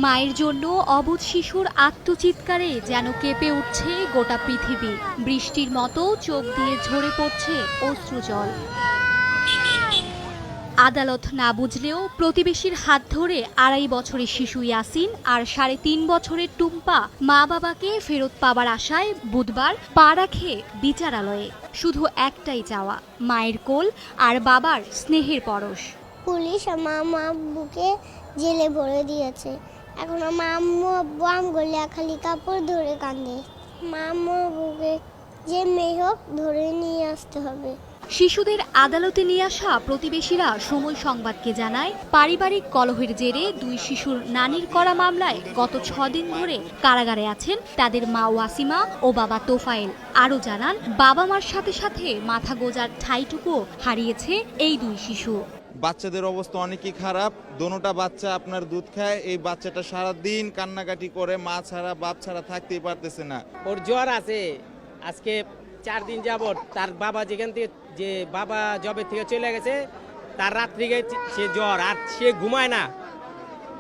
মায়ের জন্য অবুঝ শিশুর আত্মচিৎকারে যেন কেঁপে উঠছে গোটা পৃথিবী। বৃষ্টির মতো চোখ দিয়ে ঝরে পড়ছে অশ্রুজল। আদালত না বুঝলেও প্রতিবেশীর হাত ধরে ২.৫ বছরের শিশু ইয়াসিন আর ৩.৫ বছরের টুম্পা মা বাবাকে ফেরত পাবার আশায় বুধবার পা রাখে বিচারালয়ে। শুধু একটাই চাওয়া, মায়ের কোল আর বাবার স্নেহের পরশ। পুলিশ আমার আম্মুকে জেলে ভরে দিয়েছে। এখন আমার আম্মু আব্বু আমগুলো খালি কাপড় ধরে কাঁদে। মা আম্মু আব্বুকে যে মেয়ে হোক ধরে নিয়ে আসতে হবে। শিশুদের আদালতে নিয়ে আসা প্রতিবেশীরা সময় সংবাদকে জানায়, পারিবারিক কলহের জেরে দুই শিশুর নানির করা মামলায় গত ৬ দিন ধরে কারাগারে আছেন তাদের মা ওয়াসিমা ও বাবা তোফায়েল। আরও জানান, বাবা মার সাথে সাথে মাথা গোজার ঠাঁইটুকুও হারিয়েছে এই দুই শিশু। বাচ্চাদের অবস্থা অনেকই খারাপ। দোনোটা বাচ্চা আপনার দুধ খায়। এই বাচ্চাটা সারাদিন কান্নাকাটি করে, মা ছাড়া বাপ ছাড়া থাকতেই পারতেছে না। ওর জ্বর আছে, আজকে 4 দিন যাবত। তার বাবা যেখান থেকে যে বাবা জবে থেকে চলে গেছে, তার রাত্রি সে জ্বর, আর সে ঘুমায় না।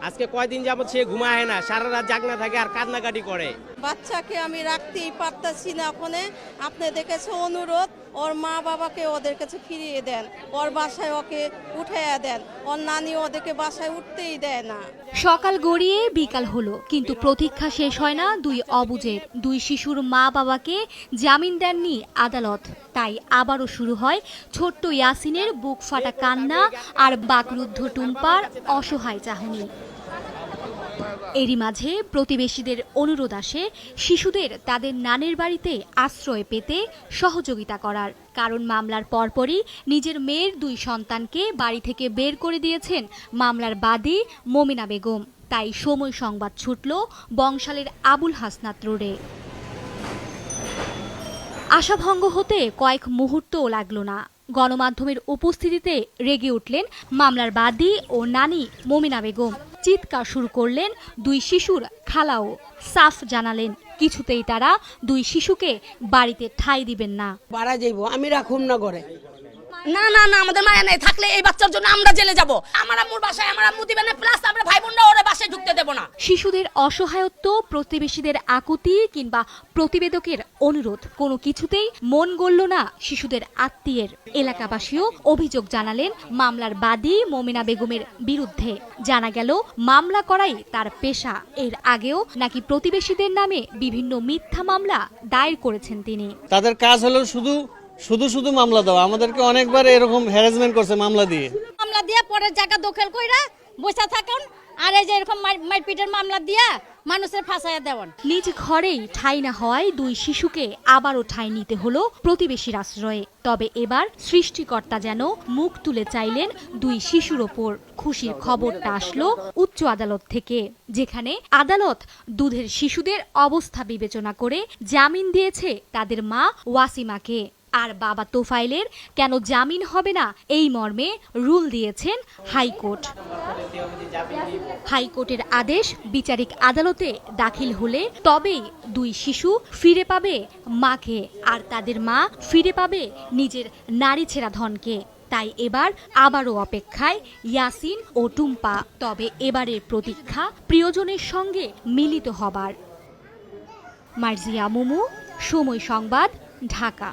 আজকে কয়দিন যাবত সে ঘুমায় না, সারা রাত জাগনা থাকে আর কান্নাকাটি করে। বাচ্চাকে আমি রাখতেই পারতাছি না। ওখানে আপনাদের কাছে অনুরোধ, ওর মা বাবাকে ওদের কাছে ফিরিয়ে দেন, ওর বাসায় ওকে উঠাইয়া দেন। ওর নানি ওদেরকে বাসায় উঠতেই দেয় না। সকাল গড়িয়ে বিকাল হলো, কিন্তু প্রতীক্ষা শেষ হয় না দুই অবুঝের। দুই শিশুর মা বাবাকে জামিন দেননি আদালত। তাই আবারও শুরু হয় ছোট্ট ইয়াসিনের বুক ফাটা কান্না আর বাকরুদ্ধ টুম্পার অসহায় চাহনি। এরই মাঝে প্রতিবেশীদের অনুরোধ আসে শিশুদের তাদের নানের বাড়িতে আশ্রয় পেতে সহযোগিতা করার। কারণ মামলার পরপরই নিজের মেয়ের দুই সন্তানকে বাড়ি থেকে বের করে দিয়েছেন মামলার বাদী মমিনা বেগম। তাই সময় সংবাদ ছুটল বংশালের আবুল হাসনাত রোডে। আশাভঙ্গ হতে কয়েক মুহূর্তও লাগলো না। গণমাধ্যমের উপস্থিতিতে রেগে উঠলেন মামলার বাদী ও নানি মমিনা বেগম। চিৎকার শুরু করলেন দুই শিশুর খালাও। সাফ জানালেন, কিছুতেই তারা দুই শিশুকে বাড়িতে ঠাঁই দিবেন না। বাড়া যাইব, আমি রাখুম না করে। না না না, আমাদের মায়া নাই। থাকলে এই বাচ্চার জন্য আমরা জেলে যাব। আমার আম্মুর বাসায় আমার আম্মু দিবে না, প্লাস আমরা ভাই বোনরা ওরে বাসায় ঢুকতে দেব না। শিশুদের অসহায়ত্ব, প্রতিবেশীদের আকুতি কিংবা প্রতিবেদকের অনুরোধ, কোনো কিছুতেই মন গড়ল না শিশুদের আত্মীয়ের। এলাকাবাসীও অভিযোগ জানালেন মামলার বাদী মমিনা বেগমের বিরুদ্ধে। জানা গেল, মামলা করাই তার পেশা। এর আগেও নাকি প্রতিবেশীদের নামে বিভিন্ন মিথ্যা মামলা দায়ের করেছেন তিনি। তাদের কাজ হলো শুধু মামলা দেওয়া। আমাদেরকে অনেকবার এরকম হ্যারাসমেন্ট করছে মামলা দিয়ে পরের জায়গা দখল কইরা বসে থাকুন, আর এই যে এরকম মারপিটের মামলা দিয়া মানুষের ফাঁসাইয়া দেওয়ান। নিজ ঘরেই ঠাঁই না হওয়ায় দুই শিশুকে আবারও ঠাঁই নিতে হলো প্রতিবেশীর আশ্রয়ে। তবে এবার সৃষ্টিকর্তা যেন মুখ তুলে চাইলেন দুই শিশুর ওপর। খুশির খবরটা আসলো উচ্চ আদালত থেকে, যেখানে আদালত দুধের শিশুদের অবস্থা বিবেচনা করে জামিন দিয়েছে তাদের মা ওয়াসিমাকে। আর বাবা তোফায়েলের কেন জামিন হবে না, এই মর্মে রুল দিয়েছেন হাইকোর্ট। হাইকোর্টের আদেশ বিচারিক আদালতে দাখিল হলে তবেই দুই শিশু ফিরে পাবে মাকে, আর তাদের মা ফিরে পাবে নিজের নারী ছেঁড়া ধনকে। তাই এবার আবারও অপেক্ষায় ইয়াসিন ও টুম্পা। তবে এবারের প্রতীক্ষা প্রিয়জনের সঙ্গে মিলিত হবার। মার্জিয়া মুমু, সময় সংবাদ, ঢাকা।